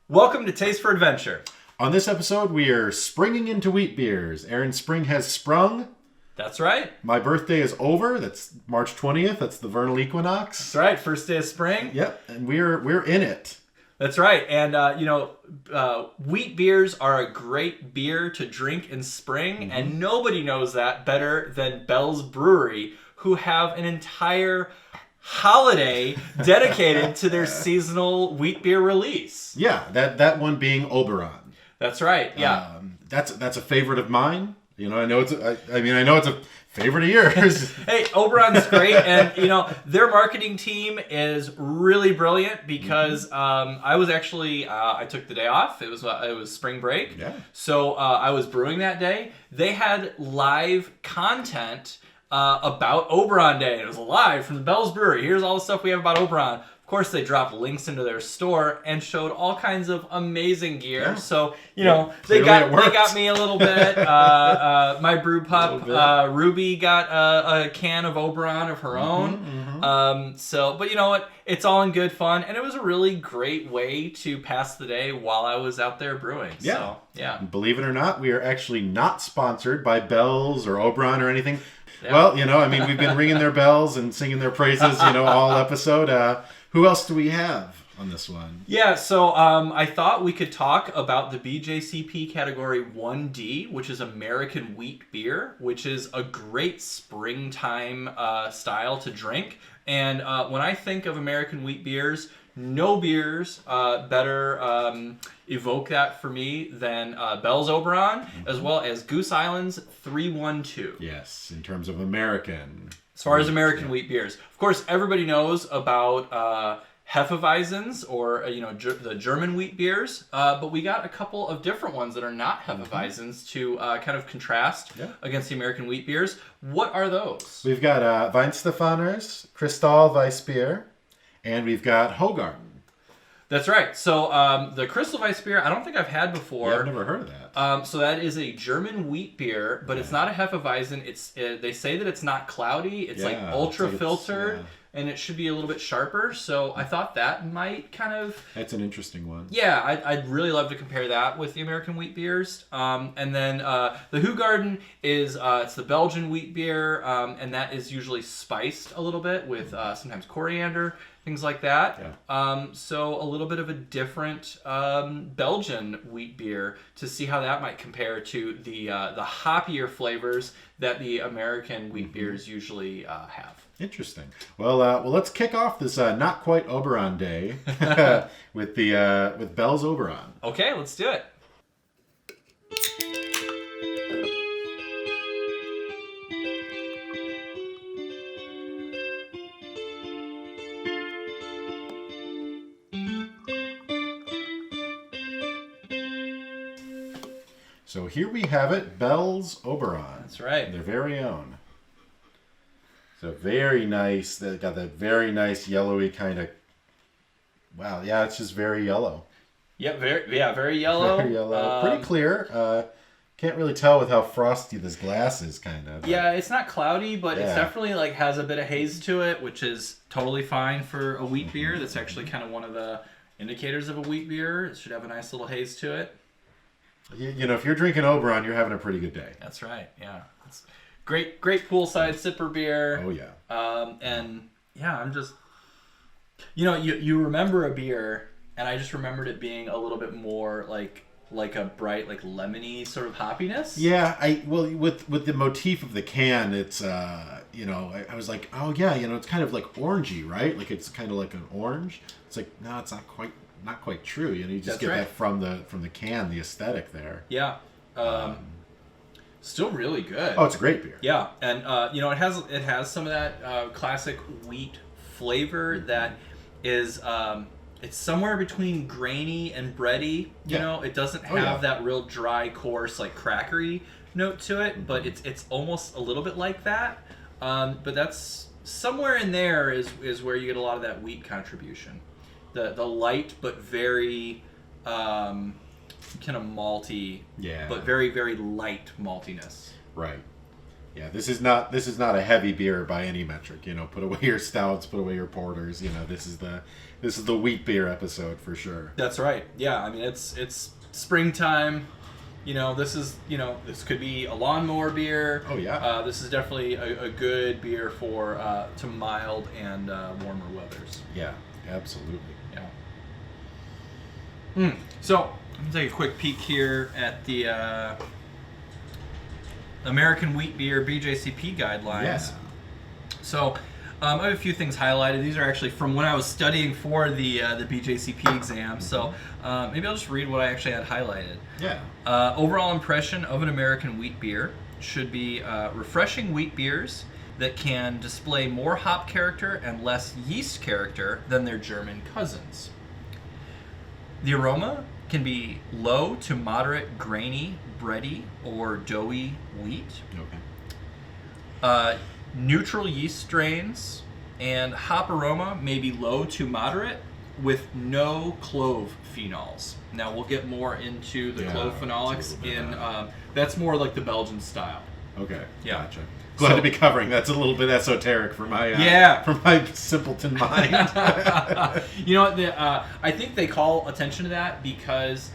Welcome to Taste for Adventure. On this episode, we are springing into wheat beers. Aaron's spring has sprung. That's right. My birthday is over. That's March 20th. That's the vernal equinox. That's right. First day of spring. Yep, and we're in it. That's right. And, wheat beers are a great beer to drink in spring, and nobody knows that better than Belle's Brewery, who have an entire holiday dedicated to their seasonal wheat beer release. Yeah, that one being Oberon. That's right. Yeah. That's a favorite of mine. You know, I know it's a favorite of yours. Hey, Oberon's great, and their marketing team is really brilliant because I was actually I took the day off. It was spring break, Yeah. So I was brewing that day. They had live content about Oberon Day. It was live from the Belle's Brewery. Here's all the stuff we have about Oberon. Of course, they dropped links into their store and showed all kinds of amazing gear. Yeah. So, they Clearly got me a little bit. My brew pup, Ruby, got a can of Oberon of her own. But you know what? It's all in good fun. And it was a really great way to pass the day while I was out there brewing. Yeah. So, yeah. Believe it or not, we are actually not sponsored by Belle's or Oberon or anything. Yeah. Well, we've been ringing their bells and singing their praises, all episode. Who else do we have on this one? Yeah, so I thought we could talk about the BJCP category 1D, which is American wheat beer, which is a great springtime style to drink. And when I think of American wheat beers, no beers better evoke that for me than Belle's Oberon, as well as Goose Island's 312. Yes, in terms of American. As far as American wheat beers, of course, everybody knows about Hefeweizens or the German wheat beers, but we got a couple of different ones that are not Hefeweizens to kind of contrast against the American wheat beers. What are those? We've got Weihenstephaner's Kristall Weissbier, and we've got Hoegaarden. That's right. So the Kristall Weitbier, I don't think I've had before. Yeah, I've never heard of that. So that is a German wheat beer, but it's not a Hefeweizen. They say that it's not cloudy. It's like ultra filtered, and it should be a little bit sharper. So I thought that might kind of... That's an interesting one. Yeah, I'd really love to compare that with the American wheat beers. And then the Hoegaarden is it's the Belgian wheat beer, and that is usually spiced a little bit with sometimes coriander, things like that. Yeah. So a little bit of a different Belgian wheat beer to see how that might compare to the hoppier flavors that the American wheat beers usually have. Interesting. Well, let's kick off this not quite Oberon day with Belle's Oberon. Okay, let's do it. So here we have it, Belle's Oberon. That's right. Their very own. So very nice. They got that very nice yellowy kind of... Wow, yeah, it's just very yellow. Yep, very yellow. Very yellow. Pretty clear. Can't really tell with how frosty this glass is, kind of. Yeah, it's not cloudy, but it's definitely has a bit of haze to it, which is totally fine for a wheat beer. That's actually kind of one of the indicators of a wheat beer. It should have a nice little haze to it. If you're drinking Oberon, you're having a pretty good day. That's right. Yeah, it's great poolside sipper beer. Oh yeah. I'm just, you remember a beer, and I just remembered it being a little bit more like a bright, lemony sort of hoppiness. Yeah, with the motif of the can, it's I was like, oh yeah, it's kind of like orangey, right? Like it's kind of like an orange. It's like, no, it's not quite true. You just get that from the can, the aesthetic there. Yeah. Still really good. Oh, it's a great beer. Yeah, and it has some of that classic wheat flavor that is it's somewhere between grainy and bready. It doesn't have that real dry, coarse, crackery note to it, but it's almost a little bit like that. But that's somewhere in there is where you get a lot of that wheat contribution. The light but very kind of malty, but very, very light maltiness. Right. Yeah, this is not a heavy beer by any metric. You know, put away your stouts, put away your porters. You know, this is the wheat beer episode for sure. That's right. Yeah, I mean it's springtime. You know, this could be a lawnmower beer. Oh yeah. This is definitely a good beer for to mild and warmer weathers. Yeah, absolutely. Yeah. So I'm gonna take a quick peek here at the American Wheat Beer BJCP guidelines. Yeah. So I have a few things highlighted. These are actually from when I was studying for the BJCP exam. So maybe I'll just read what I actually had highlighted. Yeah. Overall impression of an American wheat beer should be refreshing wheat beers that can display more hop character and less yeast character than their German cousins. The aroma can be low to moderate grainy, bready, or doughy wheat. Okay. Neutral yeast strains and hop aroma may be low to moderate with no clove phenols. Now we'll get more into the clove phenolics in that's more like the Belgian style. Okay. Yeah. Gotcha. Glad to be covering. That's a little bit esoteric for my for my simpleton mind. You know what? I think they call attention to that because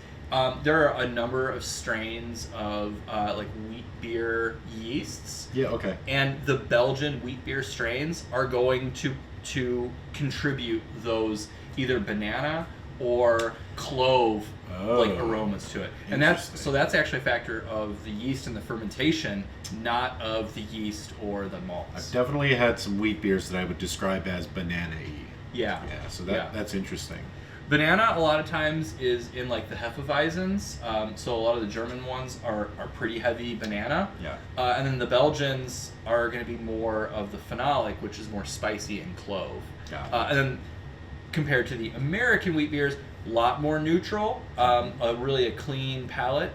there are a number of strains of like wheat beer yeasts. Yeah. Okay. And the Belgian wheat beer strains are going to contribute those either banana or clove like aromas to it. And that's actually a factor of the yeast and the fermentation, not of the yeast or the malts. I've definitely had some wheat beers that I would describe as banana-y. Yeah. Yeah, so that's interesting. Banana a lot of times is in like the Hefeweizens, so a lot of the German ones are pretty heavy banana. Yeah. And then the Belgians are going to be more of the phenolic, which is more spicy and clove. Yeah. And then compared to the American wheat beers, a lot more neutral, really a clean palate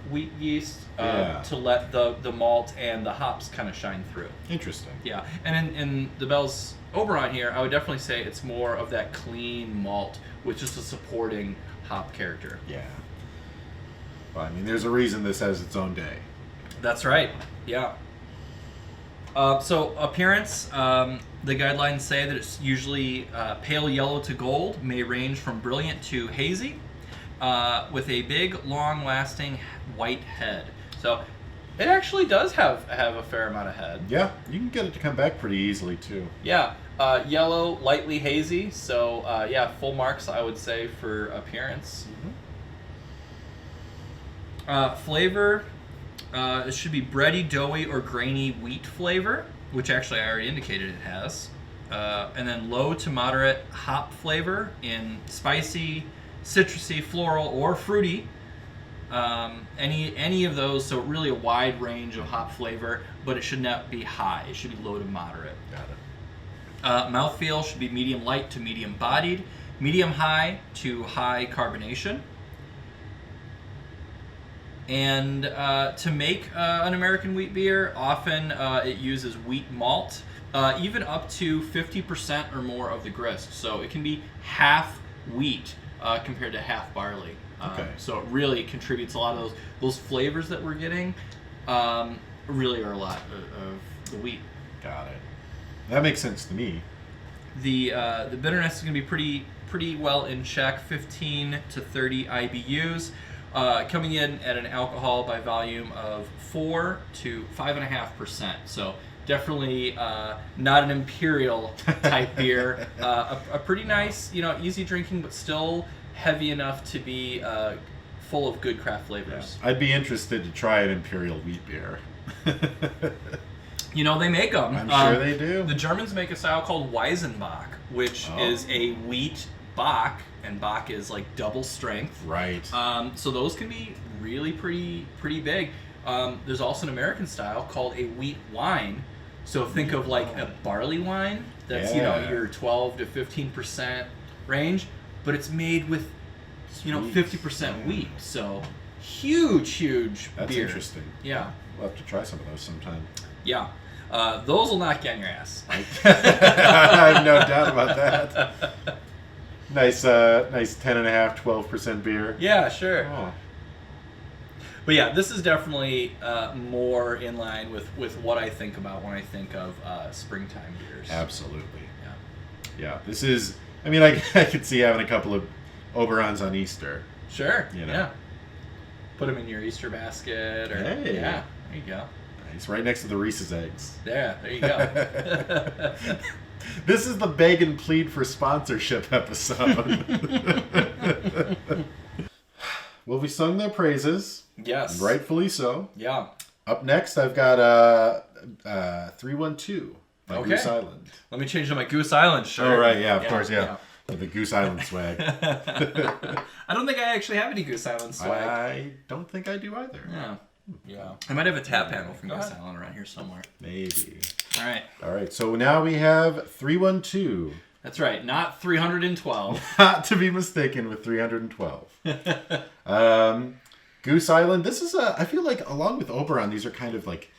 wheat yeast to let the malt and the hops kind of shine through. Interesting. Yeah, and in the Belle's Oberon here, I would definitely say it's more of that clean malt with just a supporting hop character. Yeah. Well, I mean, there's a reason this has its own day. That's right. Yeah. So appearance, the guidelines say that it's usually pale yellow to gold, may range from brilliant to hazy, with a big, long-lasting white head. So it actually does have a fair amount of head. Yeah, you can get it to come back pretty easily too. Yeah, yellow, lightly hazy. So full marks I would say for appearance. Mm-hmm. Flavor. It should be bready, doughy, or grainy wheat flavor, which actually I already indicated it has. And then low to moderate hop flavor in spicy, citrusy, floral, or fruity. Any of those, so really a wide range of hop flavor, but it should not be high. It should be low to moderate. Got it. Mouthfeel should be medium light to medium bodied, medium high to high carbonation. And to make an American wheat beer, often it uses wheat malt, even up to 50% or more of the grist. So it can be half wheat compared to half barley. Okay. So it really contributes a lot of those flavors that we're getting. Really are a lot of the wheat. Got it. That makes sense to me. The bitterness is going to be pretty well in check, 15 to 30 IBUs. Coming in at an alcohol by volume of 4 to 5.5%. So definitely not an imperial type beer. A pretty nice, easy drinking, but still heavy enough to be full of good craft flavors. Yeah. I'd be interested to try an imperial wheat beer. They make them. I'm sure they do. The Germans make a style called Weisenbach, which is a wheat Bach, and Bach is like double strength. Right. So those can be really pretty big. There's also an American style called a wheat wine. So think of like a barley wine that's your 12 to 15% range, but it's made with 50% wheat. So huge That's beer. interesting. Yeah. We'll have to try some of those sometime. Yeah. Those will knock you on your ass. I have no doubt about that. Nice 10.5, 12% beer. Yeah, sure. Oh. But yeah, this is definitely more in line with what I think about when I think of springtime beers. Absolutely. Yeah. Yeah. This is. I mean, I could see having a couple of Oberons on Easter. Sure. You know. Yeah. Put them in your Easter basket. Or, Hey. Yeah. There you go. It's right next to the Reese's eggs. Yeah. There you go. This is the beg and plead for sponsorship episode. Well, we sung their praises. Yes. Rightfully so. Yeah. Up next, I've got 312 by Goose Island. Let me change to my Goose Island shirt. Oh, right. Yeah, of course. Yeah. The Goose Island swag. I don't think I actually have any Goose Island swag. I don't think I do either. Yeah. I might have a tap handle from Goose Island around here somewhere. Maybe. All right. So now we have 312. That's right. Not 312. Not to be mistaken with 312. Goose Island. This is I feel like along with Oberon, these are kind of like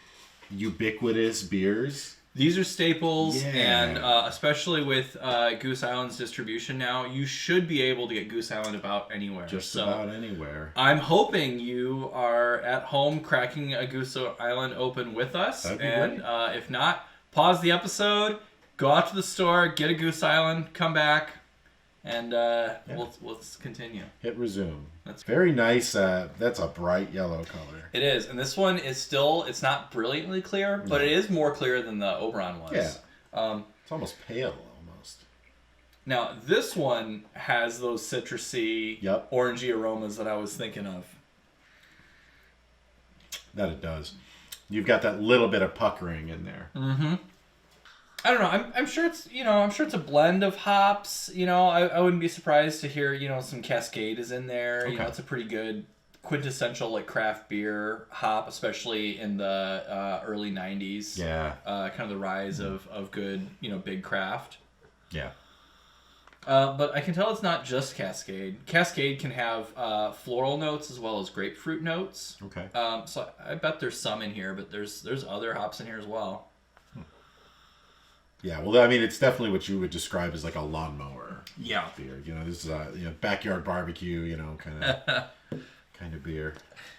ubiquitous beers. These are staples, Yeah. and especially with Goose Island's distribution now, you should be able to get Goose Island about anywhere. Just about anywhere. I'm hoping you are at home cracking a Goose Island open with us. That'd be and great. If not, pause the episode, go out to the store, get a Goose Island, come back, and let's continue. Hit resume. That's very nice. That's a bright yellow color. It is, and this one is still, it's not brilliantly clear, but it is more clear than the Oberon was. Yeah. It's almost pale, almost. Now, this one has those citrusy, orangey aromas that I was thinking of. That it does. You've got that little bit of puckering in there. Mm-hmm. I don't know. I'm sure it's it's a blend of hops. I wouldn't be surprised to hear some Cascade is in there. Okay. It's a pretty good quintessential like craft beer hop, especially in the early '90s. Yeah. Kind of the rise of good big craft. Yeah. But I can tell it's not just Cascade. Cascade can have floral notes as well as grapefruit notes. Okay. So I bet there's some in here, but there's other hops in here as well. Yeah, well, I mean, it's definitely what you would describe as like a lawnmower beer. This is backyard barbecue, kind of beer.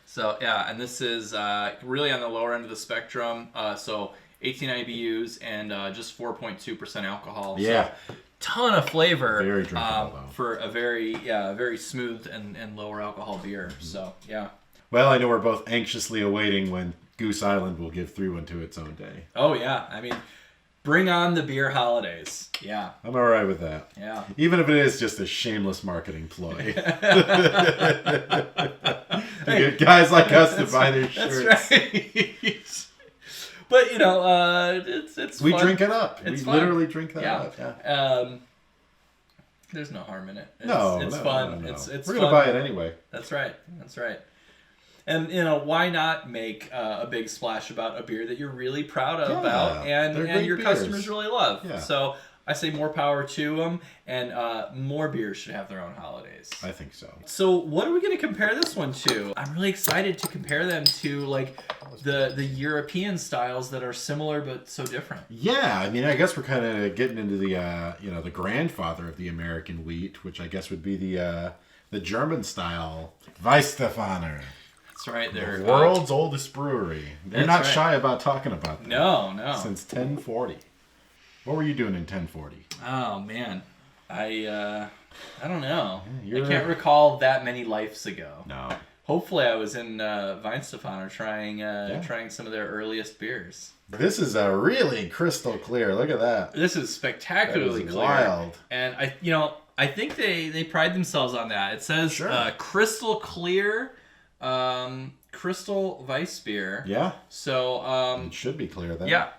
So yeah, and this is really on the lower end of the spectrum. So 18 IBUs and just 4.2% alcohol. Yeah. So, ton of flavor. Very drinkable, though. For a very smooth and lower alcohol beer. So yeah. Well, I know we're both anxiously awaiting when Goose Island will give 312 its own day. Oh yeah, I mean, bring on the beer holidays. Yeah. I'm all right with that. Yeah. Even if it is just a shameless marketing ploy. To get guys like us to buy their shirts. That's right. But it's we fun. drink it up. It's we fun. literally drink that up. Yeah. There's no harm in it. It's No. fun. It's we're gonna buy it anyway. That's right. And why not make a big splash about a beer that you're really proud about and your customers really love. Yeah. So I say more power to them, and more beers should have their own holidays. I think so. So what are we going to compare this one to? I'm really excited to compare them to like the European styles that are similar but so different. Yeah, I mean, I guess we're kind of getting into the the grandfather of the American wheat, which I guess would be the German style Weihenstephaner. That's right. They're the world's oldest brewery. They're not shy about talking about that. No. Since 1040. What were you doing in 1040? Oh man, I don't know. I can't recall that many lives ago. No. Hopefully, I was in Weihenstephaner trying some of their earliest beers. This is a really crystal clear. Look at that. This is spectacularly clear. Wild. And I think they pride themselves on that. It says crystal clear, Kristall Witbier. Yeah. So it should be clear then. Yeah.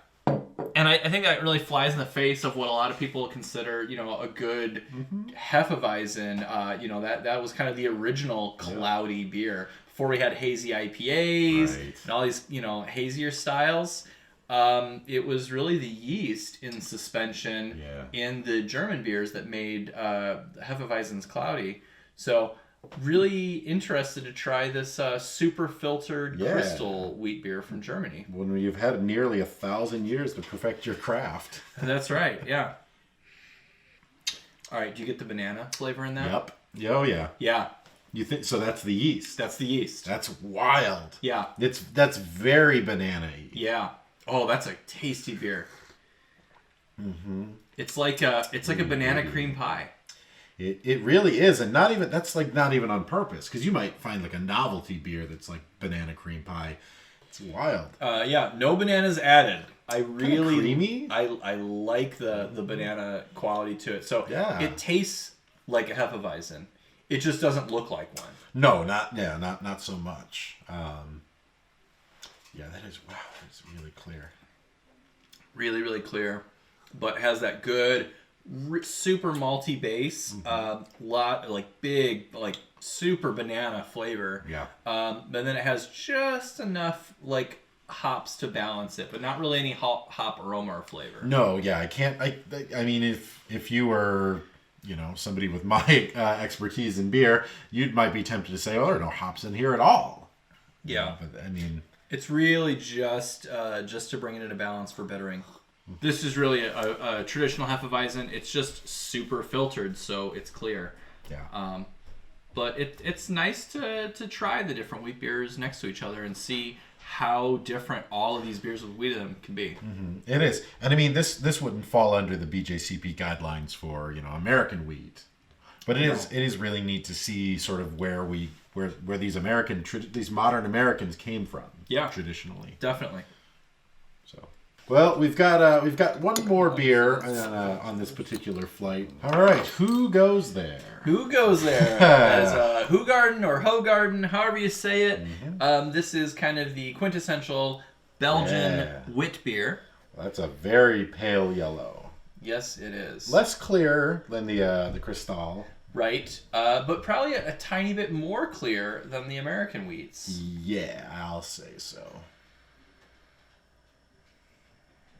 And I think that really flies in the face of what a lot of people consider, a good Hefeweizen. That was kind of the original cloudy beer before we had hazy IPAs and all these, hazier styles. It was really the yeast in suspension in the German beers that made Hefeweizens cloudy. So really interested to try this super filtered Kristall wheat beer from Germany. When you've had nearly 1,000 years to perfect your craft. That's right, yeah. All right, do you get the banana flavor in that? Yep. Oh, yeah. Yeah. You think so? That's the yeast. That's the yeast. That's wild. Yeah. That's very banana-y. Yeah. Oh, that's a tasty beer. It's like a banana cream pie. It really is, and not even on purpose, because you might find like a novelty beer that's like banana cream pie. It's wild. Yeah, no bananas added. I really creamy. I like the banana quality to it. So yeah, it tastes like a Hefeweizen. It just doesn't look like one. No, not so much. Yeah, that is wow. It's really clear. Really, really clear, but has that good, super malty base. Lot like big, like super banana flavor. Yeah. And then it has just enough like hops to balance it, but not really any hop aroma or flavor. No, yeah, I can't. I mean, if you were, somebody with my expertise in beer, you might be tempted to say, "Oh, there are no hops in here at all." Yeah, but I mean, it's really just to bring it into balance for bittering. This is really a traditional Hefeweizen. It's just super filtered, so it's clear. Yeah. But it's nice to try the different wheat beers next to each other and see how different all of these beers with wheat in them can be. It is. And I mean, this wouldn't fall under the BJCP guidelines for, American wheat. But it is really neat to see sort of where these these modern Americans came from. Yeah. Traditionally. Definitely. So, well, we've got one more beer on this particular flight. All right, who goes there? Who goes there? As Hoegaarden or Hoegaarden, however you say it. This is kind of the quintessential Belgian Witbier. That's a very pale yellow. Yes, it is. Less clear than the Kristall. Right, but probably a tiny bit more clear than the American wheats. Yeah, I'll say so.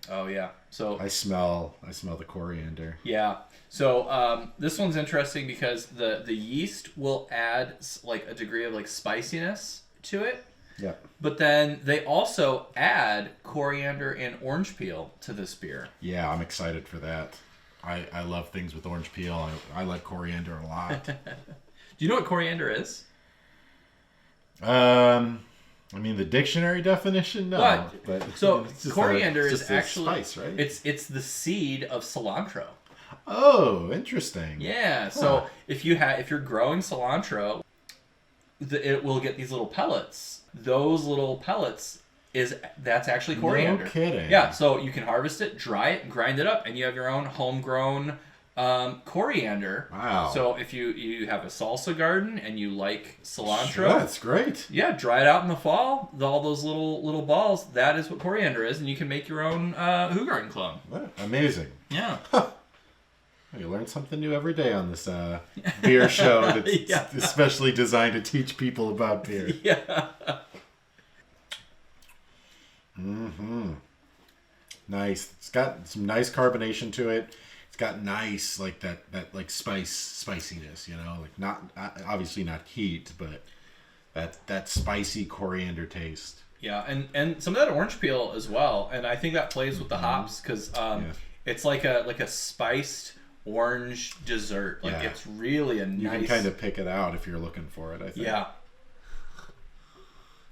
Oh yeah, so I smell the coriander. Yeah, so this one's interesting because the yeast will add like a degree of like spiciness to it. Yeah. But then they also add coriander and orange peel to this beer. Yeah, I'm excited for that. I love things with orange peel. I like coriander a lot. Do you know what coriander is? I mean, the dictionary definition, no. But so coriander is actually spice, right? It's the seed of cilantro. Oh, interesting. Yeah. So if you're growing cilantro, it will get these little pellets. Those little pellets that's actually coriander. No kidding. Yeah. So you can harvest it, dry it, grind it up, and you have your own homegrown coriander. Wow. So if you have a salsa garden and you like cilantro, sure, that's great. Yeah, dry it out in the fall. All those little balls. That is what coriander is, and you can make your own Hoegaarden clone. Wow, amazing. Yeah. You learn something new every day on this beer show that's especially designed to teach people about beer. Yeah. Nice. It's got some nice carbonation to it. It's got nice like that like spiciness, like not obviously not heat, but that spicy coriander taste. Yeah, and some of that orange peel as well, and I think that plays with the hops because it's like a spiced orange dessert. Like it's really a nice. You can kind of pick it out if you're looking for it, I think. Yeah.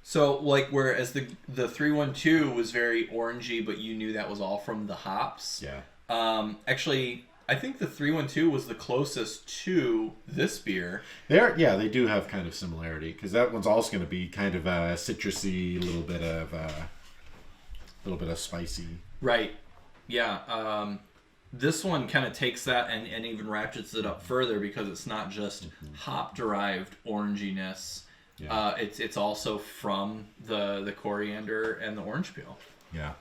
So like whereas the 312 was very orangey, but you knew that was all from the hops. Yeah. Actually, I think the 312 was the closest to this beer. They do have kind of similarity because that one's also going to be kind of a citrusy, a little bit of spicy. Right. Yeah. This one kind of takes that and even ratchets it up further because it's not just hop derived oranginess. Yeah. It's also from the coriander and the orange peel. Yeah.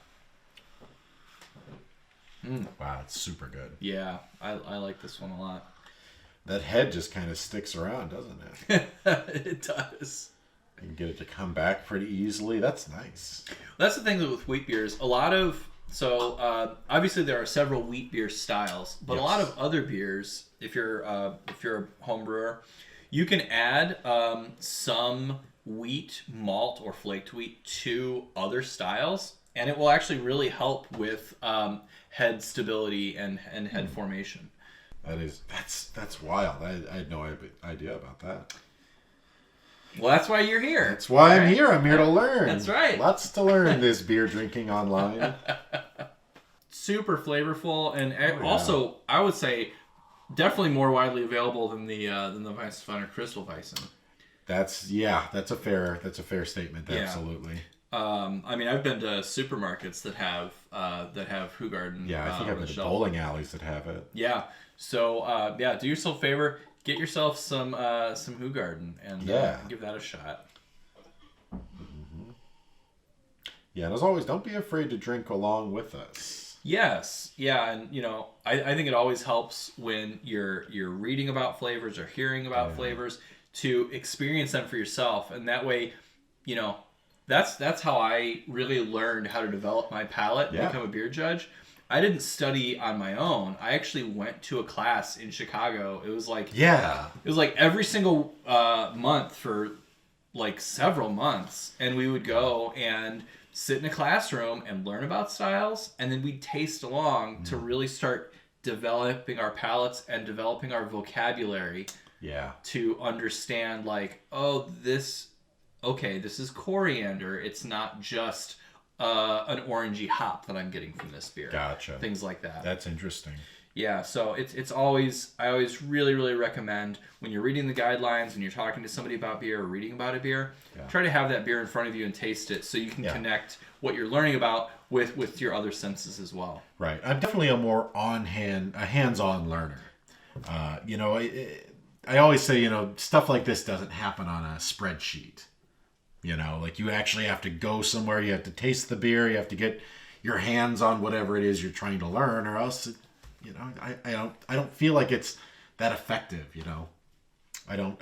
Wow, it's super good. Yeah, I like this one a lot. That head just kind of sticks around, doesn't it? It does. You can get it to come back pretty easily. That's nice. That's the thing with wheat beers. Obviously there are several wheat beer styles, but a lot of other beers, if you're a home brewer, you can add some wheat malt or flaked wheat to other styles, and it will actually really help with head stability and head formation. That's wild. I had no idea about that. Well, that's why you're here. That's why I'm here. I'm here to learn. That's right. Lots to learn this beer drinking online. Super flavorful, and also I would say definitely more widely available than the Weihenstephaner Kristall Weissen. That's a fair statement. Yeah. Absolutely. I mean, I've been to supermarkets that have Hoegaarden. Yeah, I think I've been to bowling alleys that have it. Yeah. So do yourself a favor, get yourself some Hoegaarden and give that a shot. Mm-hmm. Yeah, and as always, don't be afraid to drink along with us. Yes, yeah, and I think it always helps when you're reading about flavors or hearing about flavors to experience them for yourself, and that way, that's how I really learned how to develop my palate and become a beer judge. I didn't study on my own. I actually went to a class in Chicago. It was like every single month for like several months, and we would go and sit in a classroom and learn about styles, and then we'd taste along to really start developing our palates and developing our vocabulary to understand this is coriander. It's not just an orangey hop that I'm getting from this beer. Gotcha. Things like that. That's interesting. Yeah, so I always really, really recommend when you're reading the guidelines and you're talking to somebody about beer or reading about a beer, try to have that beer in front of you and taste it so you can connect what you're learning about with your other senses as well. Right. I'm definitely a more hands-on learner. I always say, stuff like this doesn't happen on a spreadsheet. Like you actually have to go somewhere, you have to taste the beer, you have to get your hands on whatever it is you're trying to learn, or else I don't feel like it's that effective, I'm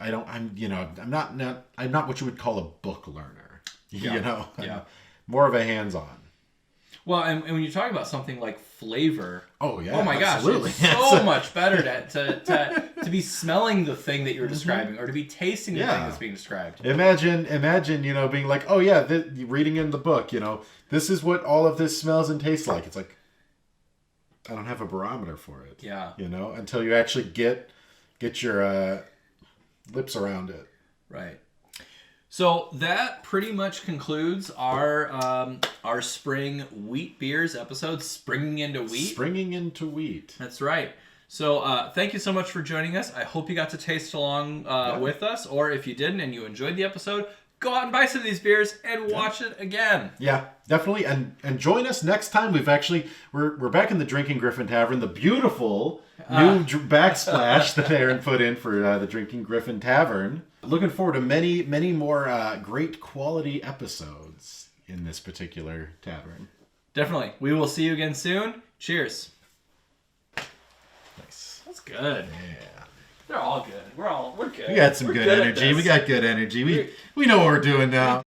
not what you would call a book learner, I'm more of a hands-on. Well, and when you talk about something like flavor, oh my gosh, it's so much better to be smelling the thing that you're describing or to be tasting the thing that's being described. Imagine, being like, oh yeah, reading in the book, this is what all of this smells and tastes like. It's like, I don't have a barometer for it. Yeah. Until you actually get your lips around it. Right. So that pretty much concludes our spring wheat beers episode, Springing into Wheat. Springing into Wheat. That's right. So thank you so much for joining us. I hope you got to taste along with us, or if you didn't and you enjoyed the episode, go out and buy some of these beers and watch it again. Yeah, definitely. And join us next time. We're back in the Drinking Griffin Tavern, the beautiful new backsplash that Aaron put in for the Drinking Griffin Tavern. Looking forward to many, many more great quality episodes in this particular tavern. Definitely. We will see you again soon. Cheers. Nice. That's good. Yeah. They're all good. We're good. We got some good energy. We got good energy. We know what we're doing now.